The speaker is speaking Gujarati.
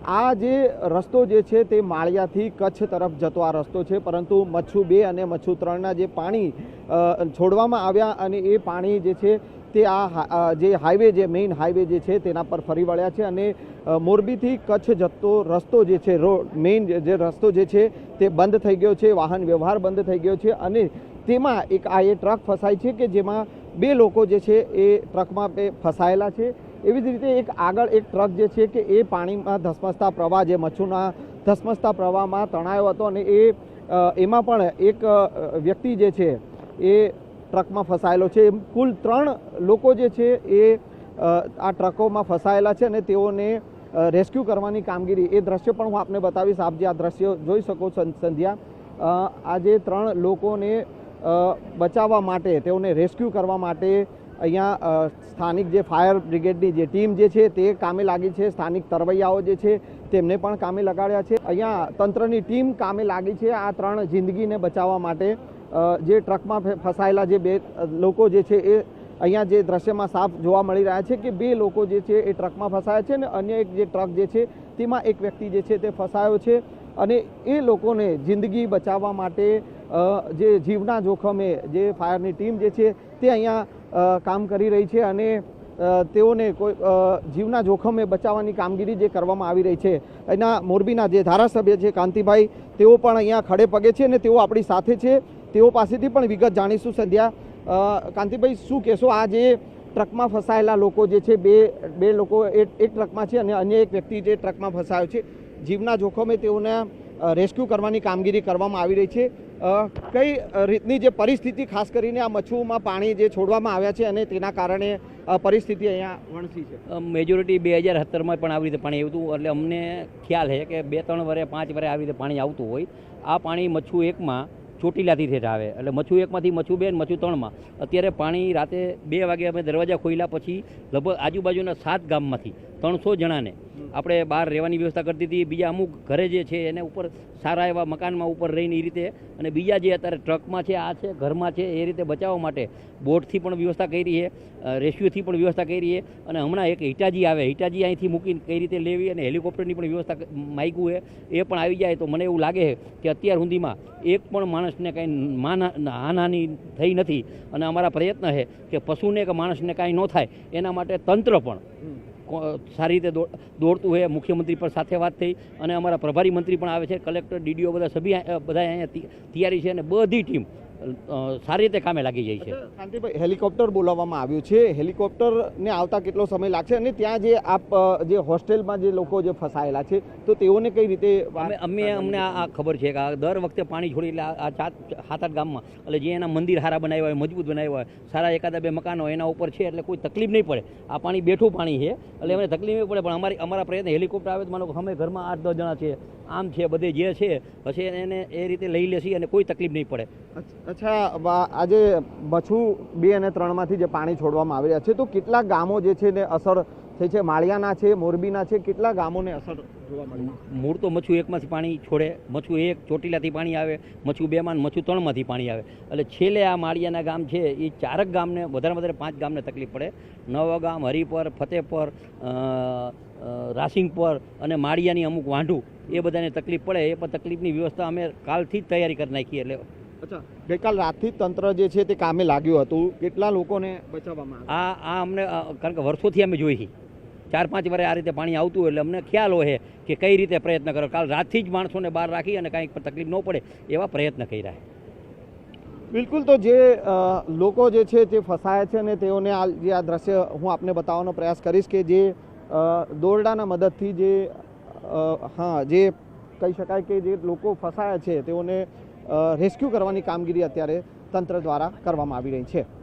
આ જે રસ્તો જે છે તે માળિયાથી કચ્છ તરફ જતો આ રસ્તો છે, પરંતુ મચ્છુ 2 અને મચ્છુ 3ના જે પાણી છોડવામાં આવ્યા અને એ પાણી જે છે તે આ જે હાઈવે જે મેઇન હાઈવે જે છે તેના પર ફરી વળ્યા છે અને મોરબીથી કચ્છ જતો રસ્તો જે છે મેઇન જે રસ્તો જે છે તે બંધ થઈ ગયો છે, વાહન વ્યવહાર બંધ થઈ ગયો છે અને તેમાં એક આ એ ટ્રક ફસાય છે કે જેમાં 2 લોકો જે છે એ ટ્રકમાં ફસાયેલા છે। એવી જ રીતે એક આગળ એક ટ્રક જે છે કે એ પાણીમાં ધસમસતા પ્રવાહ જે મચ્છુના ધસમસતા પ્રવાહમાં તણાયો હતો અને એમાં પણ એક વ્યક્તિ જે છે એ ટ્રકમાં ફસાયેલો છે। કુલ 3 લોકો જે છે એ આ ટ્રકોમાં ફસાયેલા છે અને તેઓને રેસ્ક્યુ કરવાની કામગીરી એ દ્રશ્ય પણ હું આપને બતાવીશ। આપ જે આ દ્રશ્યો જોઈ શકો છો સંધ્યા, આ જે 3 લોકોને બચાવવા માટે તેઓને રેસ્ક્યુ કરવા માટે અહીંયા સ્થાનિક જે ફાયર બ્રિગેડની જે ટીમ જે છે તે કામે લાગી છે, સ્થાનિક તરવૈયાઓ જે છે તેમને પણ કામે લગાડ્યા છે। અહીંયા તંત્રની ટીમ કામે લાગી છે આ 3 જિંદગીને બચાવવા માટે। જે ટ્રકમાં ફસાયેલા જે 2 લોકો જે છે એ અહીંયા જે દ્રશ્યમાં સાફ જોવા મળી રહ્યા છે કે 2 લોકો જે છે એ ટ્રકમાં ફસાયા છે અને અન્ય એક જે ટ્રક જે છે તેમાં એક વ્યક્તિ જે છે તે ફસાયો છે અને એ લોકોને જિંદગી બચાવવા માટે જે જીવના જોખમે જે ફાયરની ટીમ જે છે તે અહીંયા કામ કરી રહી છે અને તેઓને કોઈ જીવના જોખમે બચાવવાની કામગીરી જે કરવામાં આવી રહી છે। એના મોરબીના જે ધારાસભ્ય છે કાંતિભાઈ, તેઓ પણ અહીંયા ખડે પગે છે અને તેઓ આપણી સાથે છે, તેઓ પાસેથી પણ વિગત જાણીશું। સંધ્યા, કાંતિભાઈ શું કહેશો, આ જે ટ્રકમાં ફસાયેલા લોકો જે છે 2 લોકો એક ટ્રકમાં છે અને અન્ય એક વ્યક્તિ જે ટ્રકમાં ફસાયો છે, જીવના જોખમે તેઓને રેસ્ક્યુ કરવાની કામગીરી કરવામાં આવી રહી છે। કઈ રીતની જે પરિસ્થિતિ ખાસ કરીને આ મચ્છુમાં પાણી જે છોડવામાં આવ્યા છે અને તેના કારણે પરિસ્થિતિ અહીંયા વણસી છે? મેજોરિટી 2017માં પણ આવી રીતે પાણી આવતું, એટલે અમને ખ્યાલ છે કે 2-3 વર્ષે 5 વર્ષે આવી રીતે પાણી આવતું હોય। આ પાણી મચ્છુ 1માં ચોટીલાથી ઠેઠ આવે, એટલે મચ્છુ 1માંથી મચ્છુ 2 અને મચ્છુ 3માં અત્યારે પાણી રાતે 2 વાગે અમે દરવાજા ખોલ્યા પછી લગભગ આજુબાજુના 7 ગામમાંથી 300 જણાને આપણે બહાર રહેવાની વ્યવસ્થા કરતી હતી। બીજા અમુક ઘરે જે છે એને ઉપર સારા એવા મકાનમાં ઉપર રહીને એ રીતે, અને બીજા જે અત્યારે ટ્રકમાં છે, આ છે ઘરમાં છે, એ રીતે બચાવવા માટે બોટથી પણ વ્યવસ્થા કરી છે, રેસ્ક્યુથી પણ વ્યવસ્થા કરી છે અને હમણાં એક હિટાજી આવે, હિટાજી અહીંથી મૂકીને કઈ રીતે લેવી અને હેલિકોપ્ટરની પણ વ્યવસ્થા માગ્યું છે, એ પણ આવી જાય તો મને એવું લાગે કે અત્યાર સુધીમાં એક પણ માણસને કાંઈ હાનિ થઈ નથી અને અમારા પ્રયત્ન છે કે પશુને કે માણસને કાંઈ ન થાય એના માટે તંત્ર પણ સારી રીતે દોડતું હોય। મુખ્યમંત્રી પર સાથે વાત થઈ અને અમારા પ્રભારી મંત્રી પણ આવે છે, કલેક્ટર, ડીડીઓ બધા અહીંયા તૈયારી છે અને બધી ટીમ સારી રીતે કામે લાગી જાય છે। કાંતિભાઈ, હેલિકોપ્ટર બોલાવવામાં આવ્યું છે, હેલિકોપ્ટરને આવતા કેટલો સમય લાગશે અને ત્યાં જે આપ જે હોસ્ટેલમાં જે લોકો જે ફસાયેલા છે તો તેઓને કઈ રીતે? અમને આ ખબર છે કે દર વખતે પાણી છોડી એટલે આ 7-8 ગામમાં એટલે જે એના મંદિર સારા બનાવ્યા હોય, મજબૂત બનાવ્યા હોય, સારા 1-2 મકાનો એના ઉપર છે એટલે કોઈ તકલીફ નહીં પડે। આ પાણી બેઠું પાણી છે એટલે અમને તકલીફ નહીં પડે, પણ અમારા પ્રયત્ન હેલિકોપ્ટર આવે તો માનો કે અમે ઘરમાં 8-10 જણા છે, આમ છે, બધે જે છે પછી એને એ રીતે લઈ લેશી અને કોઈ તકલીફ નહીં પડે। અચ્છા, આજે મચ્છુ 2 અને 3માંથી જે પાણી છોડવામાં આવી રહ્યા છે તો કેટલા ગામો જે છે ને અસર થઈ છે? માળિયાના છે, મોરબીના છે, કેટલા ગામોને અસર જોવા મળી? મૂળ તો મચ્છુ 1માંથી પાણી છોડે, મચ્છુ 1 ચોટીલાથી પાણી આવે, મચ્છુ 2માં, મચ્છુ 3માંથી પાણી આવે, એટલે છેલ્લે આ માળિયાના ગામ છે એ 4 ગામને વધારે 5 ગામને તકલીફ પડે। નવગામ, હરિપર, ફતેપર, રાસિંગપર અને માળિયાની અમુક વાંઢું એ બધાને તકલીફ પડે। એ પણ તકલીફની વ્યવસ્થા અમે કાલથી જ તૈયારી કરી નાખી। એટલે અચ્છા, ગઈકાલ રાતથી તંત્ર જે છે તે કામે લાગ્યું હતું, કેટલા લોકોને બચાવવામાં આવ્યા? આ અમને કારણ કે વર્ષોથી અમે જોઈ 4-5 વર્ષે આ રીતે પાણી આવતું હોય એટલે અમને ખ્યાલ હોય કે કઈ રીતે પ્રયત્ન કરો। કાલ રાતથી જ માણસોને બહાર રાખી અને કાંઈક તકલીફ ન પડે એવા પ્રયત્ન કર્યા છે। બિલકુલ, તો જે લોકો જે છે તે ફસાયા છે અને તેઓને જે આ દ્રશ્ય હું આપને બતાવવાનો પ્રયાસ કરીશ કે જે દોરડાના મદદથી જે જે કહી શકાય કે જે લોકો ફસાયા છે તેઓને રેસ્ક્યુ કરવાની કામગીરી અત્યારે તંત્ર દ્વારા કરવામાં આવી રહી છે।